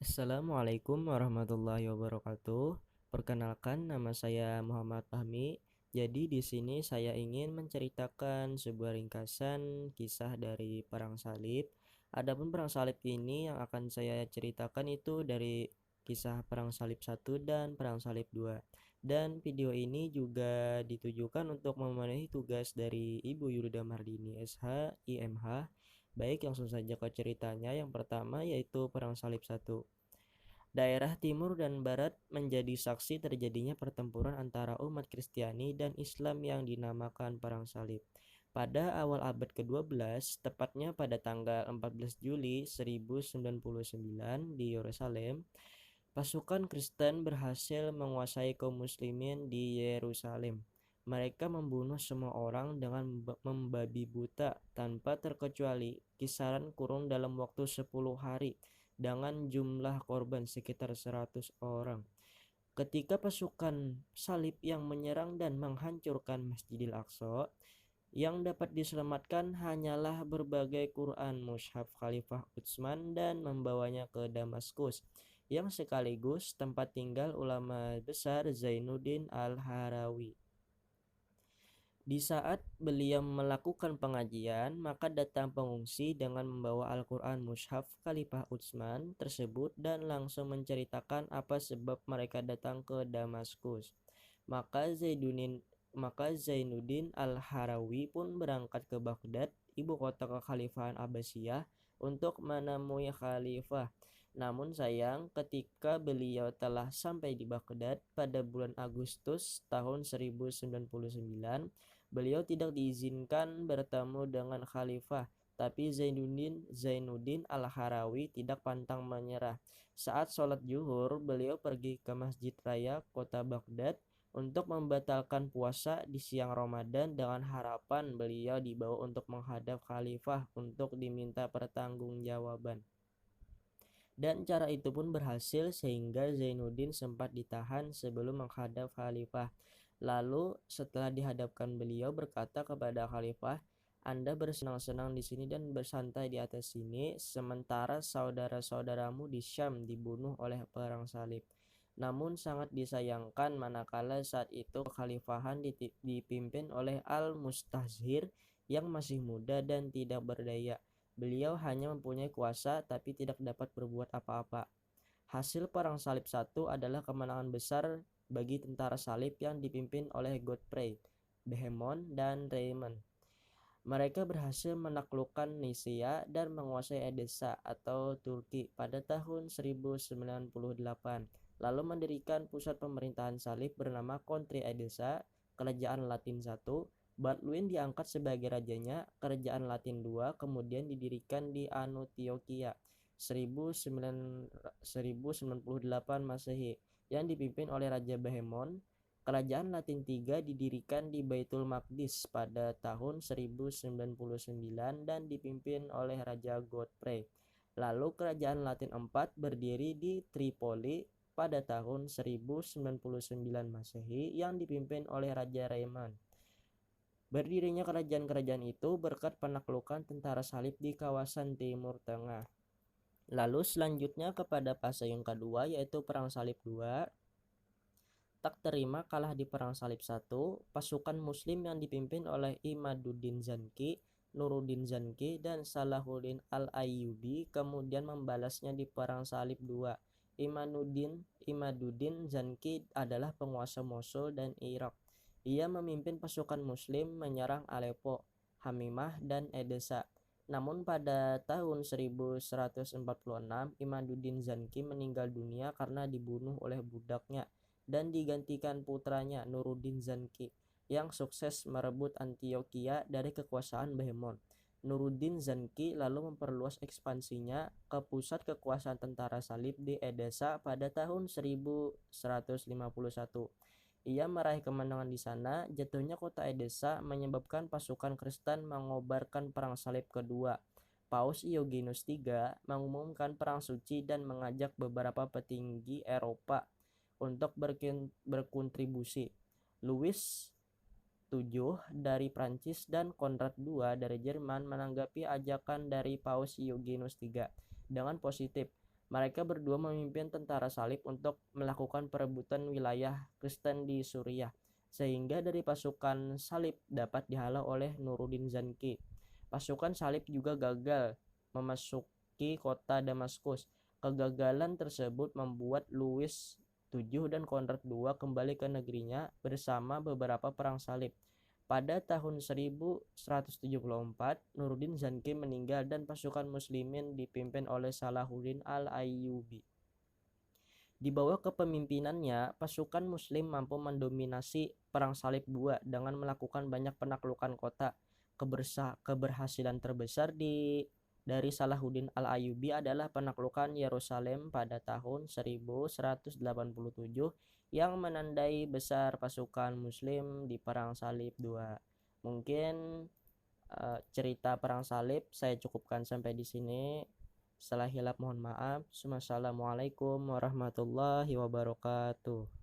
Assalamualaikum warahmatullahi wabarakatuh. Perkenalkan, nama saya Muhammad Fahmi. Jadi di sini saya ingin menceritakan sebuah ringkasan kisah dari Perang Salib. Adapun Perang Salib ini yang akan saya ceritakan itu dari kisah Perang Salib 1 dan Perang Salib 2. Dan video ini juga ditujukan untuk memenuhi tugas dari Ibu Yulida Mardini SH, IMH. Baik, langsung saja ke ceritanya. Yang pertama yaitu Perang Salib 1. Daerah timur dan barat menjadi saksi terjadinya pertempuran antara umat Kristiani dan Islam yang dinamakan Perang Salib. Pada awal abad ke-12, tepatnya pada tanggal 14 Juli 1099 di Yerusalem, pasukan Kristen berhasil menguasai kaum muslimin di Yerusalem. Mereka membunuh semua orang dengan membabi buta tanpa terkecuali, kisaran kurun dalam waktu 10 hari dengan jumlah korban sekitar 100 orang. Ketika pasukan salib yang menyerang dan menghancurkan Masjidil Aqsa, yang dapat diselamatkan hanyalah berbagai Quran Mushaf Khalifah Utsman dan membawanya ke Damaskus, yang sekaligus tempat tinggal ulama besar Zainuddin Al-Harawi. Di saat beliau melakukan pengajian, maka datang pengungsi dengan membawa Al-Quran Mushaf Khalifah Utsman tersebut dan langsung menceritakan apa sebab mereka datang ke Damaskus. Maka Zainuddin Al-Harawi pun berangkat ke Baghdad, ibu kota kekhalifahan Abbasiyah, untuk menemui khalifah. Namun sayang, ketika beliau telah sampai di Baghdad pada bulan Agustus tahun 1099, beliau tidak diizinkan bertemu dengan khalifah. Tapi Zainuddin Al-Harawi tidak pantang menyerah. Saat sholat zuhur, beliau pergi ke Masjid Raya kota Baghdad untuk membatalkan puasa di siang Ramadan dengan harapan beliau dibawa untuk menghadap khalifah untuk diminta pertanggungjawaban. Dan cara itu pun berhasil sehingga Zainuddin sempat ditahan sebelum menghadap khalifah. Lalu setelah dihadapkan, beliau berkata kepada khalifah, "Anda bersenang-senang di sini dan bersantai di atas sini, sementara saudara-saudaramu di Syam dibunuh oleh perang salib." Namun sangat disayangkan manakala saat itu kekhalifahan dipimpin oleh Al-Mustazhir yang masih muda dan tidak berdaya. Beliau hanya mempunyai kuasa tapi tidak dapat berbuat apa-apa. Hasil Perang Salib I adalah kemenangan besar bagi tentara salib yang dipimpin oleh Godfrey, Bohemond, dan Raymond. Mereka berhasil menaklukkan Nisia dan menguasai Edessa atau Turki pada tahun 1098, lalu mendirikan pusat pemerintahan salib bernama Kontri Edessa, Kerajaan Latin I. Baldwin diangkat sebagai rajanya. Kerajaan Latin II kemudian didirikan di Antioquia 1098 Masehi yang dipimpin oleh Raja Bohemond. Kerajaan Latin III didirikan di Baitul Maqdis pada tahun 1099 dan dipimpin oleh Raja Godfrey. Lalu Kerajaan Latin IV berdiri di Tripoli pada tahun 1099 Masehi yang dipimpin oleh Raja Raymond. Berdirinya kerajaan-kerajaan itu berkat penaklukan tentara salib di kawasan Timur Tengah. Lalu selanjutnya kepada fase yang kedua yaitu Perang Salib II. Tak terima kalah di Perang Salib I, pasukan muslim yang dipimpin oleh Imaduddin Zanki, Nuruddin Zanki, dan Salahuddin Al-Ayyubi kemudian membalasnya di Perang Salib II. Imaduddin Zanki adalah penguasa Mosul dan Irak. Ia memimpin pasukan muslim menyerang Aleppo, Hamimah, dan Edessa. Namun pada tahun 1146, Imaduddin Zanki meninggal dunia karena dibunuh oleh budaknya dan digantikan putranya Nuruddin Zanki yang sukses merebut Antioquia dari kekuasaan Bohemond. Nuruddin Zanki lalu memperluas ekspansinya ke pusat kekuasaan tentara salib di Edessa pada tahun 1151. Ia meraih kemenangan di sana. Jatuhnya kota Edessa menyebabkan pasukan Kristen mengobarkan perang salib kedua. Paus Iogenus III mengumumkan perang suci dan mengajak beberapa petinggi Eropa untuk berkontribusi. Louis VII dari Prancis dan Konrad II dari Jerman menanggapi ajakan dari Paus Iogenus III dengan positif. Mereka berdua memimpin tentara salib untuk melakukan perebutan wilayah Kristen di Suriah, sehingga dari pasukan salib dapat dihalau oleh Nuruddin Zanki. Pasukan salib juga gagal memasuki kota Damaskus. Kegagalan tersebut membuat Louis VII dan Konrad II kembali ke negerinya bersama beberapa perang salib. Pada tahun 1174, Nuruddin Zanki meninggal dan pasukan muslimin dipimpin oleh Salahuddin al-Ayyubi. Di bawah kepemimpinannya, pasukan muslim mampu mendominasi Perang Salib II dengan melakukan banyak penaklukan kota. Keberhasilan terbesar dari Salahuddin al-Ayyubi adalah penaklukan Yerusalem pada tahun 1187 yang menandai besar pasukan muslim di Perang Salib II. Mungkin cerita Perang Salib saya cukupkan sampai di sini. Salah hilap mohon maaf. Wassalamualaikum warahmatullahi wabarakatuh.